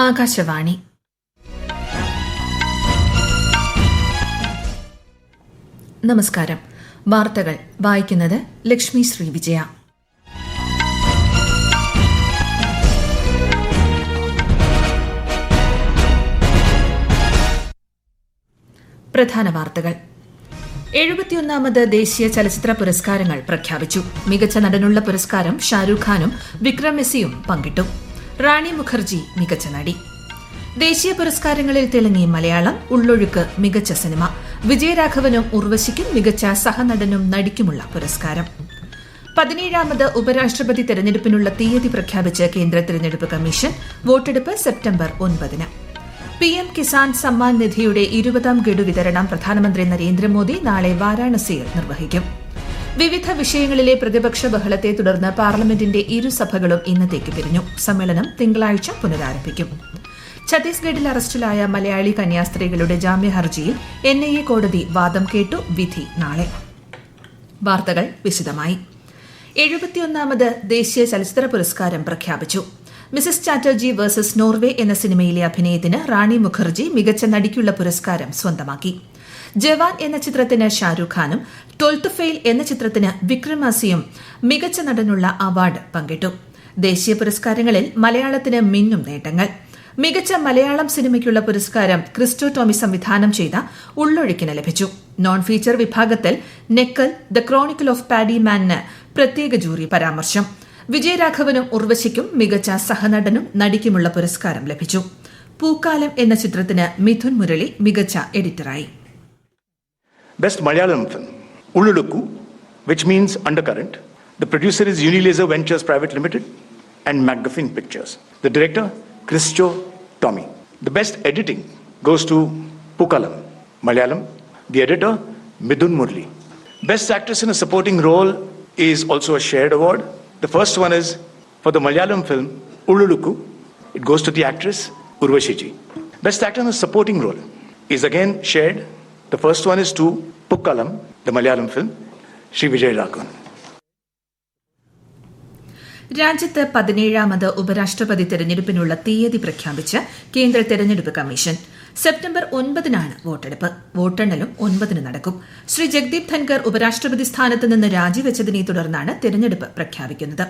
ആകാശവാണി. നമസ്കാരം. വാർത്തകൾ വായിക്കുന്നത് ലക്ഷ്മി ശ്രീ വിജയ. പ്രധാന വാർത്തകൾ. 71ാമത് ദേശീയ ചലച്ചിത്ര പുരസ്കാരങ്ങൾ പ്രഖ്യാപിച്ചു. മികച്ച നടനുള്ള പുരസ്കാരം ഷാരൂഖ് ഖാനും വിക്രം മെസ്സിയും പങ്കിട്ടു. റാണി മുഖർജി മികച്ച നടി. ദേശീയ പുരസ്കാരങ്ങളിൽ തിളങ്ങി മലയാളം. ഉള്ളൊഴുക്ക് മികച്ച സിനിമ. വിജയരാഘവനും ഉർവശിക്കും മികച്ച സഹനടനും നടിക്കുമുള്ള പുരസ്കാരം. 17ാമത് ഉപരാഷ്ട്രപതി തെരഞ്ഞെടുപ്പിനുള്ള തീയതി പ്രഖ്യാപിച്ച് കേന്ദ്ര തെരഞ്ഞെടുപ്പ് കമ്മീഷൻ. വോട്ടെടുപ്പ് സെപ്റ്റംബർ 9. PM കിസാൻ സമ്മാൻ നിധിയുടെ 20ാം ഗഡു വിതരണം പ്രധാനമന്ത്രി നരേന്ദ്രമോദി നാളെ വാരാണസിയിൽ നിർവഹിക്കും. വിവിധ വിഷയങ്ങളിലെ പ്രതിപക്ഷ ബഹളത്തെ തുടർന്ന് പാർലമെന്റിന്റെ ഇരുസഭകളും ഇന്നത്തേക്ക് പിരിഞ്ഞു. സമ്മേളനം തിങ്കളാഴ്ച പുനരാരംഭിക്കും. ഛത്തീസ്ഗഡിൽ അറസ്റ്റിലായ മലയാളി കന്യാസ്ത്രീകളുടെ ജാമ്യ ഹർജിയിൽ NIA കോടതി വാദം കേട്ടു. വിധി നാളെ. വാർത്തകൾ വിശദമായി. 71ാമത് ദേശീയ ചലച്ചിത്ര പുരസ്കാരം പ്രഖ്യാപിച്ചു. മിസസ് ചാറ്റർജി വേഴ്സസ് നോർവേ എന്ന സിനിമയിലെ അഭിനയത്തിന് റാണി മുഖർജി മികച്ച നടിക്കുള്ള പുരസ്കാരം സ്വന്തമാക്കി. ജവാൻ എന്ന ചിത്രത്തിന് ഷാരൂഖ് ഖാനും 12th ഫെയിൽ എന്ന ചിത്രത്തിന് വിക്രം മെസ്സിയും മികച്ച നടനുള്ള അവാർഡ് പങ്കിട്ടു. ദേശീയ പുരസ്കാരങ്ങളിൽ മലയാളത്തിന് മിന്നും നേട്ടങ്ങൾ. മികച്ച മലയാളം സിനിമയ്ക്കുള്ള പുരസ്കാരം ക്രിസ്റ്റോ ടോമി സംവിധാനം ചെയ്ത ഉള്ളൊഴുക്കിന് ലഭിച്ചു. നോൺ ഫീച്ചർ വിഭാഗത്തിൽ Nekkal, the chronicle of paddy മാനിന് പ്രത്യേക ജൂറി പരാമർശം. വിജയരാഘവനും ഉർവശിക്കും മികച്ച സഹനടനും നടിക്കുമുള്ള പുരസ്കാരം ലഭിച്ചു. പൂക്കാലം എന്ന ചിത്രത്തിന് മിഥുൻ മുരളി മികച്ച എഡിറ്ററായി. Best Malayalam film, Ullulukku, which means undercurrent. The producer is Unilaser Ventures Private Limited and McGuffin Pictures. The director, Christo Tommy. The best editing goes to Pookalam, Malayalam. The editor, Midhun Murli. Best actress in a supporting role is also a shared award. The first one is for the Malayalam film, Ullulukku. It goes to the actress, Urvashi. Best actor in a supporting role is again shared. The first one is to Pookalam, the Malayalam film, Sri Vijayaraghavan. രാജ്യത്ത് 17ാമത് ഉപരാഷ്ട്രപതി തെരഞ്ഞെടുപ്പിനുള്ള തീയതി പ്രഖ്യാപിച്ച് കേന്ദ്ര തെരഞ്ഞെടുപ്പ് commission. September 9-നാണ് വോട്ടെടുപ്പ്. വോട്ടെണ്ണലും 9-ന് നടക്കും. ശ്രീ ജഗ്ദീപ് ധൻകർ ഉപരാഷ്ട്രപതി സ്ഥാനത്ത് നിന്ന് രാജിവെച്ചതിനെ തുടർന്നാണ് തെരഞ്ഞെടുപ്പ് പ്രഖ്യാപിക്കുന്നത്.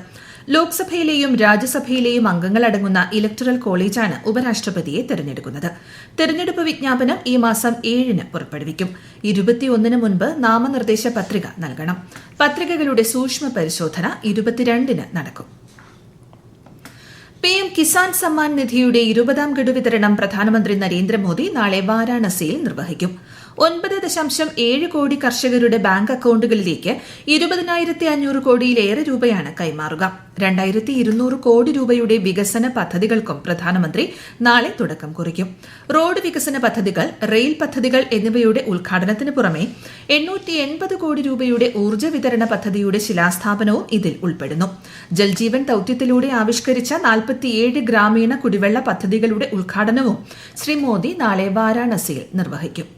ലോക്സഭയിലെയും രാജ്യസഭയിലെയും അംഗങ്ങളടങ്ങുന്ന ഇലക്ടറൽ കോളേജാണ് ഉപരാഷ്ട്രപതിയെ തെരഞ്ഞെടുക്കുന്നത്. തെരഞ്ഞെടുപ്പ് വിജ്ഞാപനം ഈ മാസം 7-ന് പുറപ്പെടുവിക്കും. 21-ന് മുൻപ് നാമനിർദ്ദേശ പത്രിക നൽകണം. പത്രികകളുടെ സൂക്ഷ്മ പരിശോധന 22-ന് നടക്കും. PM കിസാൻ സമ്മാൻ നിധിയുടെ 20ാം ഗഡു വിതരണം പ്രധാനമന്ത്രി നരേന്ദ്രമോദി നാളെ വാരാണസിയിൽ നിർവഹിക്കും. 9.7 കോടി കർഷകരുടെ ബാങ്ക് അക്കൌണ്ടുകളിലേക്ക് 20,500 കോടിയിലേറെ രൂപയാണ് കൈമാറുക. 2,200 കോടി രൂപയുടെ വികസന പദ്ധതികൾക്കും പ്രധാനമന്ത്രി നാളെ തുടക്കം കുറിക്കും. റോഡ് വികസന പദ്ധതികൾ, റെയിൽ പദ്ധതികൾ എന്നിവയുടെ ഉദ്ഘാടനത്തിന് പുറമെ 880 കോടി രൂപയുടെ ഊർജ്ജ വിതരണ പദ്ധതിയുടെ ശിലാസ്ഥാപനവും ഇതിൽ ഉൾപ്പെടുന്നു. ജൽജീവൻ ദൌത്യത്തിലൂടെ ആവിഷ്കരിച്ച 47 ഗ്രാമീണ കുടിവെള്ള പദ്ധതികളുടെ ഉദ്ഘാടനവും ശ്രീ മോദി നാളെ വാരാണസിയിൽ നിർവഹിക്കും.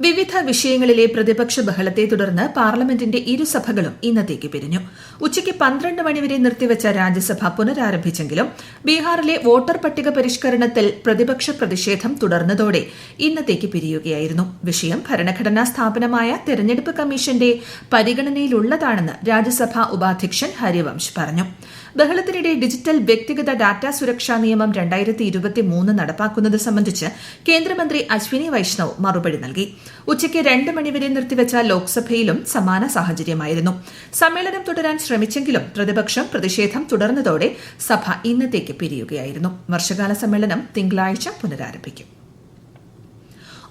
വിവിധ വിഷയങ്ങളിലെ പ്രതിപക്ഷ ബഹളത്തെ തുടർന്ന് പാർലമെന്റിന്റെ ഇരുസഭകളും ഇന്നത്തേക്ക് പിരിഞ്ഞു. ഉച്ചയ്ക്ക് 12 മണിവരെ നിർത്തിവച്ച രാജ്യസഭ പുനരാരംഭിച്ചെങ്കിലും ബീഹാറിലെ വോട്ടർ പട്ടിക പരിഷ്കരണത്തിൽ പ്രതിപക്ഷ പ്രതിഷേധം തുടർന്നതോടെ ഇന്നത്തേക്ക് പിരിയുകയായിരുന്നു. വിഷയം ഭരണഘടനാ സ്ഥാപനമായ തെരഞ്ഞെടുപ്പ് കമ്മീഷന്റെ പരിഗണനയിലുള്ളതാണെന്ന് രാജ്യസഭാ ഉപാധ്യക്ഷൻ ഹരിവംശ് പറഞ്ഞു. ബഹളത്തിനിടെ ഡിജിറ്റൽ വ്യക്തിഗത ഡാറ്റാ സുരക്ഷാ നിയമം 2023 നടപ്പാക്കുന്നത് സംബന്ധിച്ച് കേന്ദ്രമന്ത്രി അശ്വിനി വൈഷ്ണവ് മറുപടി നൽകി. ഉച്ചയ്ക്ക് 2 മണിവരെ നിർത്തിവച്ച ലോക്സഭയിലും സമാന സാഹചര്യമായിരുന്നു. സമ്മേളനം തുടരാൻ ശ്രമിച്ചെങ്കിലും പ്രതിപക്ഷം പ്രതിഷേധം തുടർന്നതോടെ സഭ ഇന്നത്തേക്ക് പിരിയുകയായിരുന്നു. വർഷകാല സമ്മേളനം തിങ്കളാഴ്ച പുനരാരംഭിക്കും.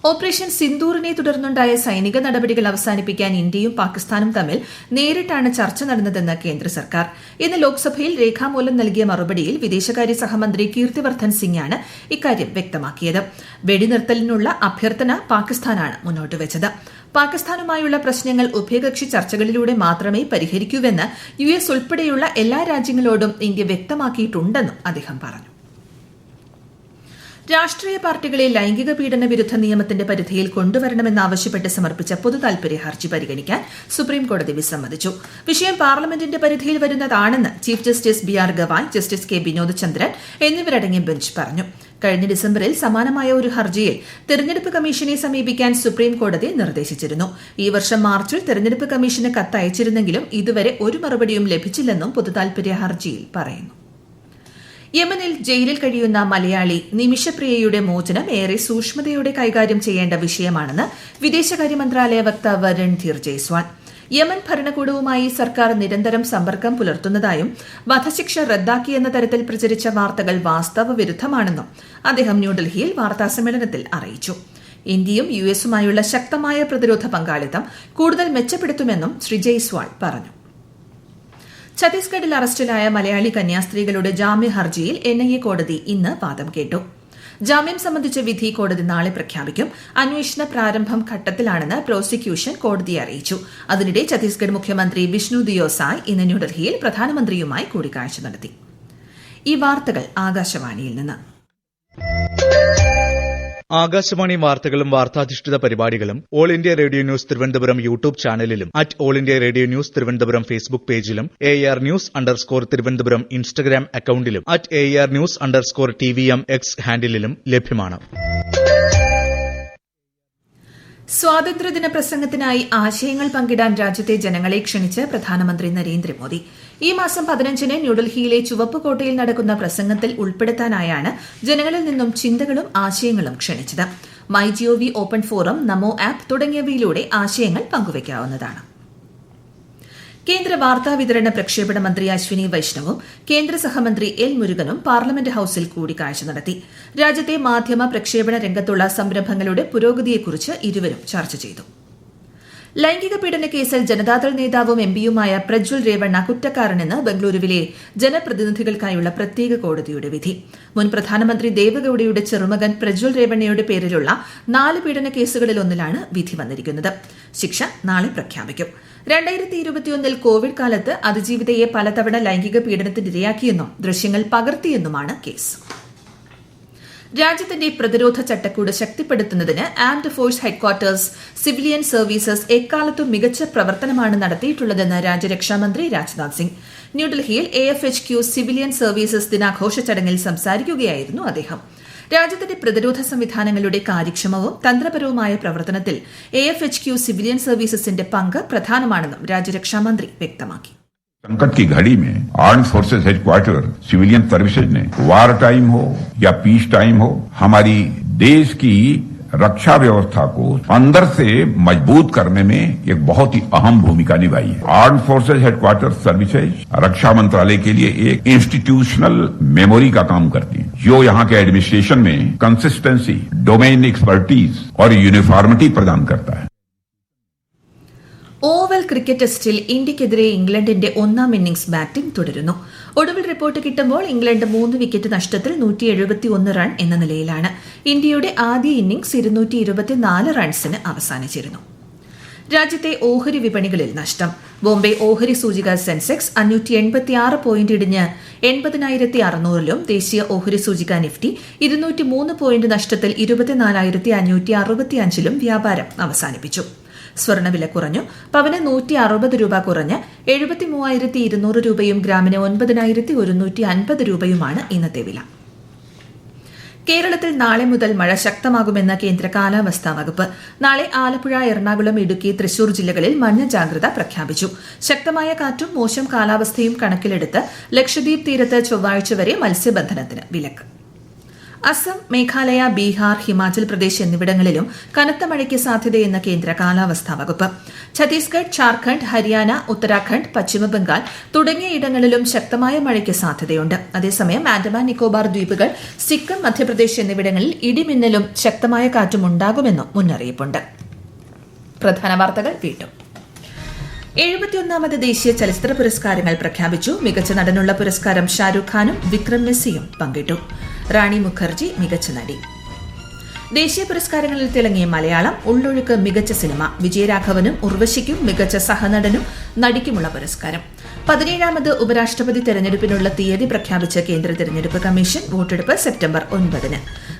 ഓപ്പറേഷൻ സിന്ദൂറിനെ തുടർന്നുണ്ടായ സൈനിക നടപടികൾ അവസാനിപ്പിക്കാൻ ഇന്ത്യയും പാകിസ്ഥാനും തമ്മിൽ നേരിട്ടാണ് ചർച്ച നടന്നതെന്ന് കേന്ദ്ര സർക്കാർ. ഇന്ന് ലോക്സഭയിൽ രേഖാമൂലം നൽകിയ മറുപടിയിൽ വിദേശകാര്യ സഹമന്ത്രി കീർത്തിവർദ്ധൻ സിംഗാണ് ഇക്കാര്യം വ്യക്തമാക്കിയത്. വെടിനിർത്തലിനുള്ള അഭ്യർത്ഥന പാകിസ്ഥാനാണ് മുന്നോട്ട് വെച്ചത്. പാകിസ്ഥാനുമായുള്ള പ്രശ്നങ്ങൾ ഉഭയകക്ഷി ചർച്ചകളിലൂടെ മാത്രമേ പരിഹരിക്കൂവെന്ന് US ഉൾപ്പെടെയുള്ള എല്ലാ രാജ്യങ്ങളോടും ഇന്ത്യ വ്യക്തമാക്കിയിട്ടുണ്ടെന്നും അദ്ദേഹം പറഞ്ഞു. രാഷ്ട്രീയ പാർട്ടികളെ ലൈംഗിക പീഡന വിരുദ്ധ നിയമത്തിന്റെ പരിധിയിൽ കൊണ്ടുവരണമെന്നാവശ്യപ്പെട്ട് സമർപ്പിച്ച പൊതുതാൽപര്യ ഹർജി പരിഗണിക്കാൻ സുപ്രീംകോടതി വിസമ്മതിച്ചു. വിഷയം പാർലമെന്റിന്റെ പരിധിയിൽ വരുന്നതാണെന്ന് chief justice BR Gavai, justice K Vinod Chandran എന്നിവരടങ്ങിയ ബെഞ്ച് പറഞ്ഞു. കഴിഞ്ഞ ഡിസംബറിൽ സമാനമായ ഒരു ഹർജിയിൽ തെരഞ്ഞെടുപ്പ് കമ്മീഷനെ സമീപിക്കാൻ സുപ്രീംകോടതി നിർദ്ദേശിച്ചിരുന്നു. ഈ വർഷം മാർച്ചിൽ തെരഞ്ഞെടുപ്പ് കമ്മീഷന് കത്തയച്ചിരുന്നെങ്കിലും ഇതുവരെ ഒരു മറുപടിയും ലഭിച്ചില്ലെന്നും പൊതുതാൽപര്യ ഹർജിയിൽ പറയുന്നു. യമനിൽ ജയിലിൽ കഴിയുന്ന മലയാളി നിമിഷപ്രിയയുടെ മോചനം ഏറെ സൂക്ഷ്മതയോടെ കൈകാര്യം ചെയ്യേണ്ട വിഷയമാണെന്ന് വിദേശകാര്യ മന്ത്രാലയ വക്താവ് രൺധീർ ജയ്സ്വാൾ. യമൻ ഭരണകൂടവുമായി സർക്കാർ നിരന്തരം സമ്പർക്കം പുലർത്തുന്നതായും വധശിക്ഷ റദ്ദാക്കിയെന്ന തരത്തിൽ പ്രചരിച്ച വാർത്തകൾ വാസ്തവ വിരുദ്ധമാണെന്നും അദ്ദേഹം ന്യൂഡൽഹിയിൽ വാർത്താസമ്മേളനത്തിൽ അറിയിച്ചു. ഇന്ത്യയും US-ഉമായുള്ള ശക്തമായ പ്രതിരോധ പങ്കാളിത്തം കൂടുതൽ മെച്ചപ്പെടുത്തുമെന്നും ശ്രീ ജയ്സ്വാൾ പറഞ്ഞു. ഛത്തീസ്ഗഡിൽ അറസ്റ്റിലായ മലയാളി കന്യാസ്ത്രീകളുടെ ജാമ്യ ഹർജിയിൽ NIA കോടതി ഇന്ന് വാദം കേട്ടു. ജാമ്യം സംബന്ധിച്ച വിധി കോടതി നാളെ പ്രഖ്യാപിക്കും. അന്വേഷണ പ്രാരംഭം ഘട്ടത്തിലാണെന്ന് പ്രോസിക്യൂഷൻ കോടതിയെ അറിയിച്ചു. അതിനിടെ ഛത്തീസ്ഗഡ് മുഖ്യമന്ത്രി വിഷ്ണു ദിയോ സായ് ഇന്ന് ന്യൂഡൽഹിയിൽ പ്രധാനമന്ത്രിയുമായി കൂടിക്കാഴ്ച നടത്തി. ഈ വാർത്തകൾ ആകാശവാണിയിൽ നിന്ന്. ആകാശവാണി വാർത്തകളും വാർത്താധിഷ്ഠിത പരിപാടികളും all India radio news Thiruvananthapuram YouTube ചാനലിലും all India radio news Thiruvananthapuram Facebook പേജിലും AR News_ തിരുവനന്തപുരം ഇൻസ്റ്റഗ്രാം അക്കൌണ്ടിലും AR News_TVM X ഹാൻഡിലും ലഭ്യമാണ്. സ്വാതന്ത്ര്യദിന പ്രസംഗത്തിനായി ആശയങ്ങൾ പങ്കിടാൻ രാജ്യത്തെ ജനങ്ങളെ ക്ഷണിച്ച് പ്രധാനമന്ത്രി നരേന്ദ്രമോദി. ഈ മാസം 15-ന് ന്യൂഡൽഹിയിലെ ചുവപ്പുകോട്ടയിൽ നടക്കുന്ന പ്രസംഗത്തിൽ ഉൾപ്പെടുത്താനായാണ് ജനങ്ങളിൽ നിന്നും ചിന്തകളും ആശയങ്ങളും ക്ഷണിച്ചത്. MyGov ഓപ്പൺ ഫോറം, നമോ ആപ്പ് തുടങ്ങിയവയിലൂടെ ആശയങ്ങൾ പങ്കുവയ്ക്കാവുന്നതാണ്. കേന്ദ്ര വാർത്താവിതരണ പ്രക്ഷേപണ മന്ത്രി അശ്വിനി വൈഷ്ണവും കേന്ദ്ര സഹമന്ത്രി L മുരുകനും പാർലമെന്റ് ഹൌസിൽ കൂടിക്കാഴ്ച നടത്തി. രാജ്യത്തെ മാധ്യമ പ്രക്ഷേപണ രംഗത്തുള്ള സംരംഭങ്ങളുടെ പുരോഗതിയെക്കുറിച്ച് ഇരുവരും ചർച്ച ചെയ്തു. ലൈംഗിക പീഡന കേസിൽ ജനതാദൾ നേതാവും MPയുമായ പ്രജ്വൽ രേവണ്ണ കുറ്റക്കാരനെന്ന് ബംഗളൂരുവിലെ ജനപ്രതിനിധികൾക്കായുള്ള പ്രത്യേക കോടതിയുടെ വിധി. മുൻ പ്രധാനമന്ത്രി ദേവഗൌഡയുടെ ചെറുമകൻ പ്രജ്വൽ രേവണ്ണയുടെ പേരിലുള്ള 4 പീഡന കേസുകളിലൊന്നിലാണ് വിധി വന്നിരിക്കുന്നത്. ശിക്ഷ നാളെ പ്രഖ്യാപിക്കും. 2021 കോവിഡ് കാലത്ത് അതിജീവിതയെ പലതവണ ലൈംഗിക പീഡനത്തിനിരയാക്കിയെന്നും ദൃശ്യങ്ങൾ പകർത്തിയെന്നുമാണ് കേസ്. രാജ്യത്തിന്റെ പ്രതിരോധ ചട്ടക്കൂട് ശക്തിപ്പെടുത്തുന്നതിന് armed force headquarters civilian services എക്കാലത്തും മികച്ച പ്രവർത്തനമാണ് നടത്തിയിട്ടുള്ളതെന്ന് രാജ്യരക്ഷാമന്ത്രി രാജ്നാഥ് സിംഗ്. ന്യൂഡൽഹിയിൽ AFHQ സിവിലിയൻ സർവീസസ് ദിനാഘോഷ ചടങ്ങിൽ സംസാരിക്കുകയായിരുന്നു അദ്ദേഹം. രാജ്യത്തിന്റെ പ്രതിരോധ സംവിധാനങ്ങളുടെ കാര്യക്ഷമവും തന്ത്രപരവുമായ പ്രവർത്തനത്തിൽ AFHQ സിവിലിയൻ സർവീസസിന്റെ പങ്ക് പ്രധാനമാണെന്നും രാജ്യരക്ഷാമന്ത്രി വ്യക്തമാക്കി. संकट की घड़ी में armed forces headquarter civilian services ने वार टाइम हो या पीस टाइम हो हमारी देश की रक्षा व्यवस्था को अंदर से मजबूत करने में एक बहुत ही अहम भूमिका निभाई है. आर्म्ड फोर्सेस हेडक्वार्टर सर्विसेज रक्षा मंत्रालय के लिए एक इंस्टीट्यूशनल मेमोरी का काम करती है, जो यहाँ के एडमिनिस्ट्रेशन में कंसिस्टेंसी, डोमेन एक्सपर्टीज और यूनिफॉर्मिटी प्रदान करता है. ഓവൽ ക്രിക്കറ്റ് ടെസ്റ്റിൽ ഇന്ത്യക്കെതിരെ ഇംഗ്ലണ്ടിന്റെ 1ാം ഇന്നിംഗ്സ് ബാറ്റിംഗ് തുടരുന്നു. ഒടുവിൽ റിപ്പോർട്ട് കിട്ടുമ്പോൾ ഇംഗ്ലണ്ട് 3 വിക്കറ്റ് നഷ്ടത്തിൽ 171 റൺ എന്ന നിലയിലാണ്. ഇന്ത്യയുടെ ആദ്യ ഇന്നിംഗ്സ് 224 റൺസിന് അവസാനിച്ചിരുന്നു. രാജ്യത്തെ ഓഹരി വിപണികളിൽ നഷ്ടം. ബോംബെ ഓഹരി സൂചിക സെൻസെക്സ് 586 പോയിന്റ് ഇടിഞ്ഞ് 80,600-ലും ദേശീയ ഓഹരി സൂചിക നിഫ്റ്റി 203 പോയിന്റ് നഷ്ടത്തിൽ 24,565-ലും വ്യാപാരം അവസാനിപ്പിച്ചു. സ്വർണ്ണവില കുറഞ്ഞു. പവന് 160 രൂപ കുറഞ്ഞ് 73,200 രൂപയും ഗ്രാമിന് 9,150 രൂപയുമാണ് ഇന്നത്തെ വില. കേരളത്തിൽ നാളെ മുതൽ മഴ ശക്തമാകുമെന്ന് കേന്ദ്ര കാലാവസ്ഥാ വകുപ്പ്. നാളെ ആലപ്പുഴ, എറണാകുളം, ഇടുക്കി, തൃശൂർ ജില്ലകളിൽ മഞ്ഞ ജാഗ്രത പ്രഖ്യാപിച്ചു. ശക്തമായ കാറ്റും മോശം കാലാവസ്ഥയും കണക്കിലെടുത്ത് ലക്ഷദ്വീപ് തീരത്ത് ചൊവ്വാഴ്ച വരെ മത്സ്യബന്ധനത്തിന് വിലക്ക്. അസം, മേഘാലയ, ബീഹാർ, ഹിമാചൽ പ്രദേശ് എന്നിവിടങ്ങളിലും കനത്ത മഴയ്ക്ക് സാധ്യതയെന്ന് കേന്ദ്ര കാലാവസ്ഥാ വകുപ്പ്. ഛത്തീസ്ഗഡ്, ഝാർഖണ്ഡ്, ഹരിയാന, ഉത്തരാഖണ്ഡ്, പശ്ചിമബംഗാൾ തുടങ്ങിയ ഇടങ്ങളിലും ശക്തമായ മഴയ്ക്ക് സാധ്യതയുണ്ട്. അതേസമയം ആൻഡമാൻ നിക്കോബാർ ദ്വീപുകൾ, സിക്കിം, മധ്യപ്രദേശ് എന്നിവിടങ്ങളിൽ ഇടിമിന്നലും ശക്തമായ കാറ്റും ഉണ്ടാകുമെന്നും മുന്നറിയിപ്പുണ്ട്. പ്രധാന വാർത്തകൾ വീണ്ടും. 71ാമത് ദേശീയ ചലച്ചിത്ര പുരസ്കാരങ്ങൾ പ്രഖ്യാപിച്ചു. മികച്ച നടനുള്ള പുരസ്കാരം ഷാരൂഖ് ഖാനും വിക്രം മെസ്സിയും പങ്കിട്ടു. റാണി മുഖർജി മികച്ച നടി. ദേശീയ പുരസ്കാരങ്ങളിൽ തിളങ്ങിയ മലയാളം. ഉള്ളൊഴുക്ക് മികച്ച സിനിമ. വിജയരാഘവനും ഉർവശിക്കും മികച്ച സഹനടനും നടിക്കുമുള്ള പുരസ്കാരം. 17ാമത് ഉപരാഷ്ട്രപതി തെരഞ്ഞെടുപ്പിനുള്ള തീയതി പ്രഖ്യാപിച്ച കേന്ദ്ര തെരഞ്ഞെടുപ്പ് കമ്മീഷൻ. വോട്ടെടുപ്പ് സെപ്റ്റംബർ 9-ന്.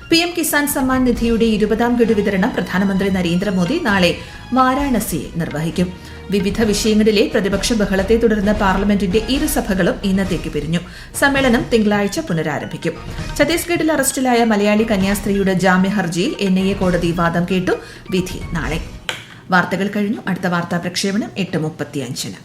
PM കിസാൻ സമ്മാൻ നിധിയുടെ 20ാം ഗഡു വിതരണം പ്രധാനമന്ത്രി നരേന്ദ്രമോദി നാളെ വാരാണസിയിൽ നിർവഹിക്കും. വിവിധ വിഷയങ്ങളിലെ പ്രതിപക്ഷ ബഹളത്തെ തുടർന്ന് പാർലമെന്റിന്റെ ഇരുസഭകളും ഇന്നത്തേക്ക് പിരിഞ്ഞു. സമ്മേളനം തിങ്കളാഴ്ച പുനരാരംഭിക്കും. ഛത്തീസ്ഗഡിൽ അറസ്റ്റിലായ മലയാളി കന്യാസ്ത്രീയുടെ ജാമ്യ ഹർജിയിൽ NIA കോടതി വാദം കേട്ടു. വിധി നാളെ. വാർത്തകൾ കഴിഞ്ഞു. അടുത്ത വാർത്താ പ്രക്ഷേപണം 8:35-ന്.